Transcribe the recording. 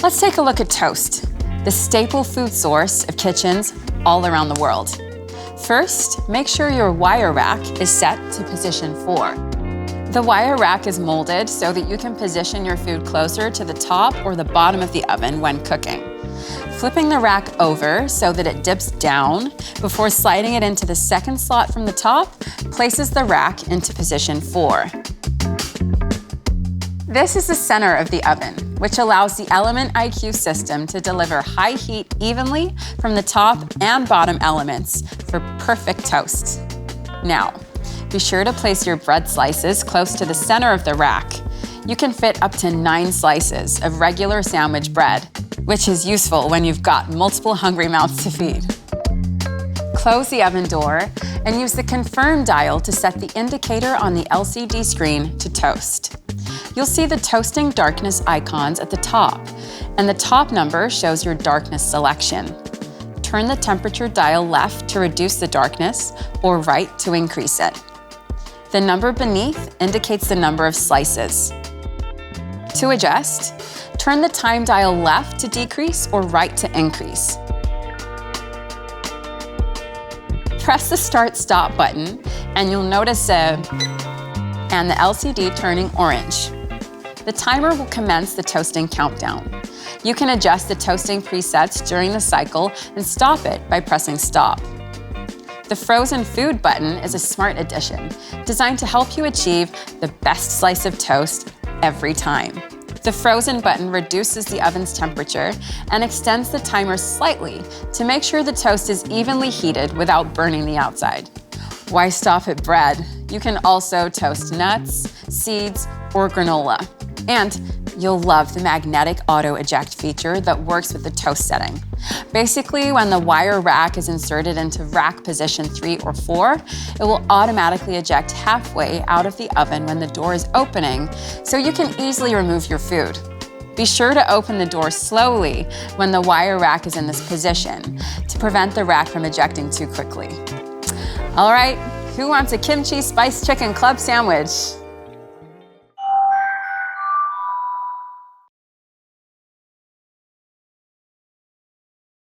Let's take a look at toast, the staple food source of kitchens all around the world. First, make sure your wire rack is set to position 4. The wire rack is molded so that you can position your food closer to the top or the bottom of the oven when cooking. Flipping the rack over so that it dips down before sliding it into the second slot from the top places the rack into position 4. This is the center of the oven, which allows the Element IQ system to deliver high heat evenly from the top and bottom elements for perfect toast. Now, be sure to place your bread slices close to the center of the rack. You can fit up to 9 slices of regular sandwich bread, which is useful when you've got multiple hungry mouths to feed. Close the oven door and use the confirm dial to set the indicator on the LCD screen to toast. You'll see the toasting darkness icons at the top, and the top number shows your darkness selection. Turn the temperature dial left to reduce the darkness or right to increase it. The number beneath indicates the number of slices. To adjust, turn the time dial left to decrease or right to increase. Press the Start/Stop button and you'll notice the LCD turning orange. The timer will commence the toasting countdown. You can adjust the toasting presets during the cycle and stop it by pressing Stop. The Frozen Food button is a smart addition designed to help you achieve the best slice of toast every time. The Frozen button reduces the oven's temperature and extends the timer slightly to make sure the toast is evenly heated without burning the outside. Why stop at bread? You can also toast nuts, seeds, or granola. And you'll love the magnetic auto eject feature that works with the toast setting. Basically, when the wire rack is inserted into rack position 3 or 4, it will automatically eject halfway out of the oven when the door is opening, so you can easily remove your food. Be sure to open the door slowly when the wire rack is in this position to prevent the rack from ejecting too quickly. All right, who wants a kimchi spiced chicken club sandwich?